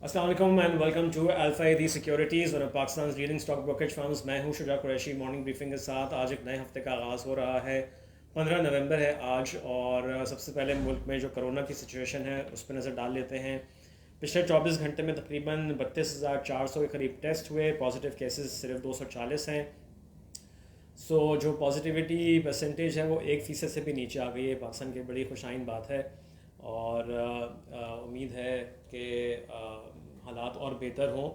अस्सलाम वालेकुम and welcome to अल्फायदी securities और Pakistan leading stock brokerage firms. मैं हूं शुजा कुरैशी। मॉर्निंग ब्रीफिंग के साथ आज एक नए हफ्ते का आगाज़ हो रहा है। 15 नवंबर है आज और सबसे पहले मुल्क में जो कोरोना की सिचुएशन है उस पर नज़र डाल लेते हैं। पिछले 24 घंटे में तकरीबन 32,400 के करीब टेस्ट हुए। पॉजिटिव केसेस सिर्फ 240 हैं। जो पॉजिटिविटी परसेंटेज है वो 1% से भी नीचे आ गई है। पाकिस्तान की बड़ी खुशाइन बात है और उम्मीद है कि हालात और बेहतर हों।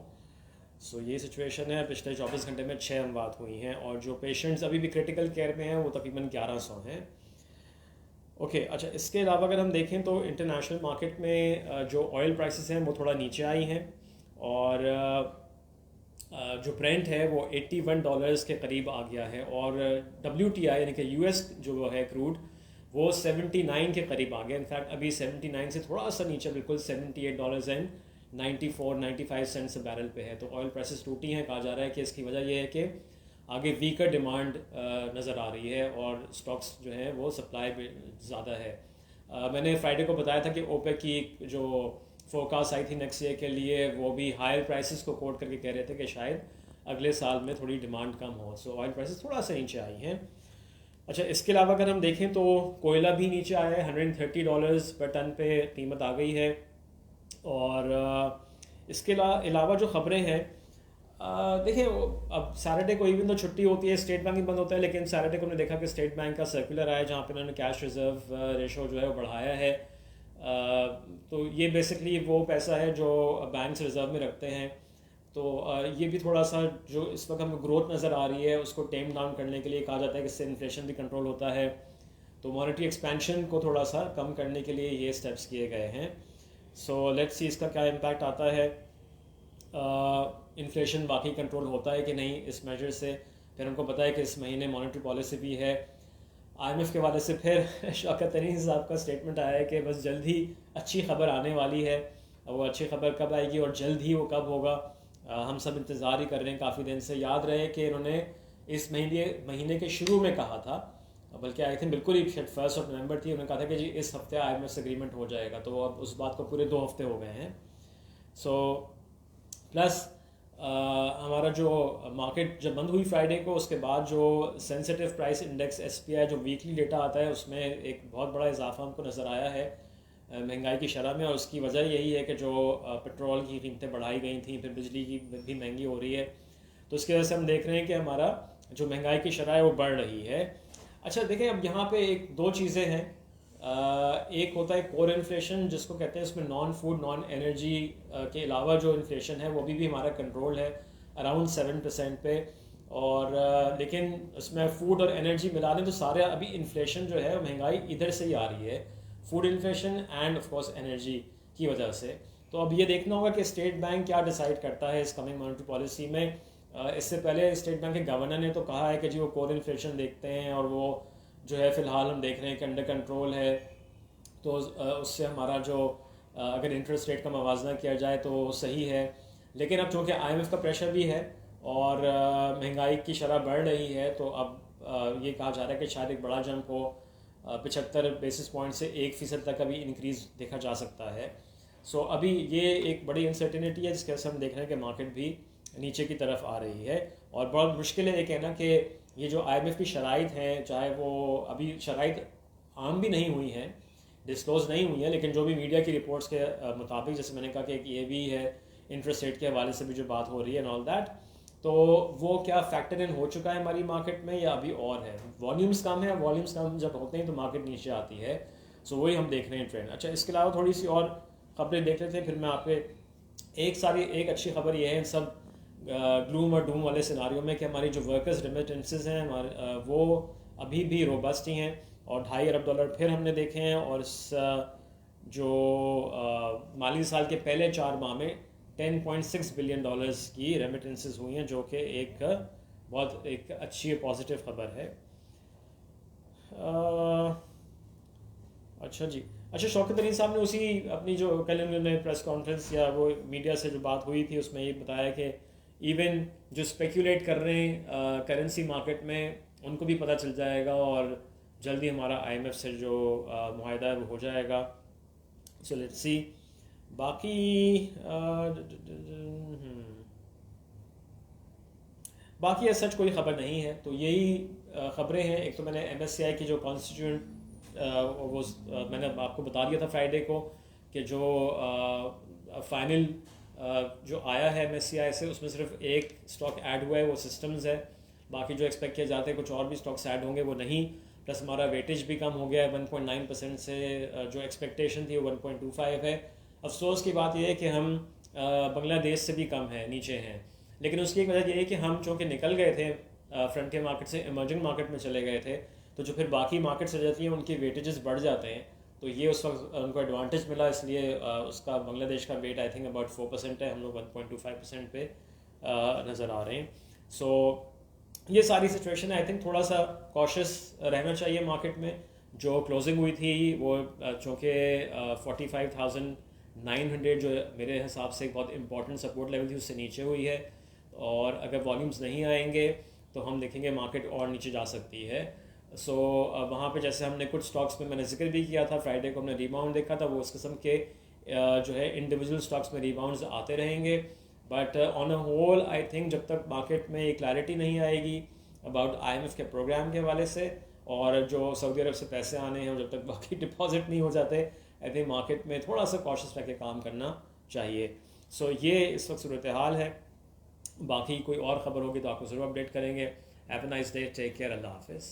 ये सिचुएशन है। पिछले 24 घंटे में 6 अमवात हुई हैं और जो पेशेंट्स अभी भी क्रिटिकल केयर में हैं वो तकरीबन 1100 हैं। ओके, अच्छा, इसके अलावा अगर हम देखें तो इंटरनेशनल मार्केट में जो ऑयल प्राइसेस हैं वो थोड़ा नीचे आई हैं और जो ब्रेंट है वो $81 के करीब आ गया है और WTI यानी कि US जो है क्रूड वो 79 के करीब आ गया। इनफैक्ट अभी 79 से थोड़ा सा नीचे बिल्कुल $78.94-95 बैरल पे है। तो ऑयल प्राइसेस टूटी हैं। कहा जा रहा है कि इसकी वजह यह है कि आगे वीकर डिमांड नज़र आ रही है और स्टॉक्स जो है वो सप्लाई भी ज़्यादा है। मैंने फ्राइडे को बताया था कि ओपेक की जो फोरकास्ट आई थी नेक्स्ट ईयर के लिए वो भी हायर प्राइसेस को कोट करके कह रहे थे कि शायद अगले साल में थोड़ी डिमांड कम हो। ऑयल प्राइसेस थोड़ा सा नीचे आई हैं। अच्छा, इसके अलावा अगर हम देखें तो कोयला भी नीचे आया है। $130 पर टन पे कीमत आ गई है। और इसके अलावा जो ख़बरें हैं, देखिए अब सैटरडे को इवन तो छुट्टी होती है, स्टेट बैंक भी बंद होता है, लेकिन सैटरडे को हमने देखा कि स्टेट बैंक का सर्कुलर आया जहाँ पे उन्होंने कैश रिजर्व रेशो जो है वो बढ़ाया है। तो ये बेसिकली वो पैसा है जो बैंक्स रिजर्व में रखते हैं। तो ये भी थोड़ा सा जो इस वक्त हमको ग्रोथ नज़र आ रही है उसको टेम डाउन करने के लिए कहा जाता है कि इससे इन्फ्लेशन भी कंट्रोल होता है। तो मॉनेटरी एक्सपेंशन को थोड़ा सा कम करने के लिए ये स्टेप्स किए गए हैं। लेट्स सी इसका क्या इम्पैक्ट आता है। इन्फ्लेशन बाकी कंट्रोल होता है कि नहीं इस मेजर से। फिर हमको पता है कि इस महीने मॉनेटरी पॉलिसी भी है। IMF के वाले से फिर शौकत तरीन साहब का स्टेटमेंट आया है कि बस जल्द ही अच्छी खबर आने वाली है। वो अच्छी खबर कब आएगी और जल्द ही वो कब होगा, हम सब इंतज़ार ही कर रहे हैं काफ़ी दिन से। याद रहे कि इन्होंने इस महीने के शुरू में कहा था, बल्कि आई थिंक बिल्कुल ही शायद 1 नवंबर थी, उन्होंने कहा था कि जी इस हफ्ते IMF से एग्रीमेंट हो जाएगा। तो अब उस बात को पूरे 2 हफ्ते हो गए हैं। प्लस हमारा जो मार्केट जब बंद हुई फ्राइडे को, उसके बाद जो सेंसिटिव प्राइस इंडेक्स SPI जो वीकली डेटा आता है उसमें एक बहुत बड़ा इजाफा हमको नज़र आया है महंगाई की शरह में। और उसकी वजह यही है कि जो पेट्रोल की कीमतें बढ़ाई गई थी, फिर बिजली की भी महंगी हो रही है। तो इसकी वजह से हम देख रहे हैं कि हमारा जो महंगाई की शरह है वो बढ़ रही है। अच्छा, देखें अब यहाँ पे एक दो चीज़ें हैं। एक होता है कोर इन्फ्लेशन जिसको कहते हैं, इसमें नॉन फूड नॉन एनर्जी के अलावा जो इन्फ्लेशन है वो भी हमारा कंट्रोल है अराउंड 7% पे। और लेकिन उसमें फूड और एनर्जी मिला लें तो सारे अभी इन्फ्लेशन जो है महंगाई इधर से ही आ रही है, food inflation end of course energy की वजह से। तो अब ये देखना होगा कि स्टेट बैंक क्या डिसाइड करता है इस कमिंग मॉनेटरी पॉलिसी में। इससे पहले स्टेट बैंक के गवर्नर ने तो कहा है कि जी वो कोर इन्फ्लेशन देखते हैं और वो जो है फ़िलहाल हम देख रहे हैं कि अंडर कंट्रोल है। तो उससे हमारा जो अगर इंटरेस्ट रेट का मवाजना किया जाए तो सही है। लेकिन अब चूँकि IMF का प्रेशर भी है और महंगाई की शरह बढ़ रही है, तो अब ये कहा जा रहा है कि शायद एक बड़ा जंप हो। 75 बेसिस पॉइंट से 1% तक अभी इंक्रीज़ देखा जा सकता है। अभी ये एक बड़ी अनसर्टिनिटी है जिसके वजह से हम देख रहे हैं कि मार्केट भी नीचे की तरफ आ रही है। और बहुत मुश्किल है ये कहना कि ये जो IMF की शराइत हैं, चाहे वो अभी शराइत आम भी नहीं हुई हैं, डिस्क्लोज नहीं हुई है, लेकिन जो भी मीडिया की रिपोर्ट्स के मुताबिक, जैसे मैंने कहा कि एक ये भी है इंटरेस्ट रेट के हवाले से भी जो बात हो रही है एंड ऑल दैट, तो वो क्या फैक्टर इन हो चुका है हमारी मार्केट में या अभी और है। वॉल्यूम्स कम है, वॉल्यूम्स कम जब होते हैं तो मार्केट नीचे आती है। वही हम देख रहे हैं ट्रेंड। अच्छा, इसके अलावा थोड़ी सी और खबरें देख लेते हैं, फिर मैं आपके एक अच्छी खबर ये है इन सब ग्लूम और डूम वाले सिनारियों में कि हमारी जो वर्कर्स रेमिटेंसेस हैं हमारे वो अभी भी रोबस्ट ही हैं और $2.5 अरब फिर हमने देखे हैं। और इस जो माली साल के पहले 4 माह में $10.6 बिलियन की रेमिटेंसेस हुई हैं, जो कि एक बहुत एक अच्छी पॉजिटिव खबर है। अच्छा जी, अच्छा, शौकत तरीन साहब ने उसी अपनी जो कल उन्होंने प्रेस कॉन्फ्रेंस या वो मीडिया से जो बात हुई थी उसमें ये बताया कि इवन जो स्पेक्यूलेट कर रहे हैं करेंसी मार्केट में उनको भी पता चल जाएगा और जल्दी हमारा IMF से जो मुआहदा है वो हो जाएगा। Let's see. बाकी बाकी ऐसा सच कोई ख़बर नहीं है। तो यही ख़बरें हैं। एक तो मैंने MSCI की जो कॉन्स्टिट्यूंट वो मैंने आपको बता दिया था फ्राइडे को कि जो फाइनल जो आया है MSCI से उसमें सिर्फ एक स्टॉक ऐड हुआ है, वो सिस्टम्स है। बाकी जो एक्सपेक्ट किया जाते हैं कुछ और भी स्टॉक्स ऐड होंगे, वो नहीं। प्लस हमारा वेटेज भी कम हो गया है 1.9% से, जो एक्सपेक्टेशन थी वो 1.25 है। अफसोस की बात यह है कि हम बांग्लादेश से भी कम है, नीचे हैं। लेकिन उसकी एक वजह यह है कि हम चूँकि निकल गए थे फ्रंटियर मार्केट से, इमर्जिंग मार्केट में चले गए थे, तो जो फिर बाकी मार्केट्स रह जाती हैं उनके वेटेजेस बढ़ जाते हैं। तो ये उस वक्त उनको एडवांटेज मिला, इसलिए उसका बांग्लादेश का वेट आई थिंक अबाउट 4% है, हम लोग 1.25% पे नज़र आ रहे हैं। सो ये सारी सिचुएशन है। आई थिंक थोड़ा सा कॉशियस रहना चाहिए मार्केट में। जो क्लोजिंग हुई थी वो चूँकि 45,900 जो मेरे हिसाब से एक बहुत इंपॉर्टेंट सपोर्ट लेवल थी, उससे नीचे हुई है। और अगर वॉल्यूम्स नहीं आएंगे तो हम देखेंगे मार्केट और नीचे जा सकती है। सो वहाँ पे जैसे हमने कुछ स्टॉक्स में मैंने जिक्र भी किया था, फ्राइडे को हमने रिबाउंड देखा था, वो उस किस्म के जो है इंडिविजुअल स्टॉक्स में रिबाउंड्स आते रहेंगे। But on a whole I think जब तक मार्केट में एक क्लैरिटी नहीं आएगी अबाउट IMF के प्रोग्राम के हवाले से, और जो सऊदी अरब से पैसे आने हैं, और जब तक बाकी डिपॉजिट नहीं हो जाते, आई थिंक मार्केट में थोड़ा सा कॉशियस रह के काम करना चाहिए। सो ये इस वक्त सूरत हाल है। बाकी कोई और ख़बर होगी तो आपको ज़रूर अपडेट करेंगे। Have a nice day, take care, अल्लाह हाफिज़।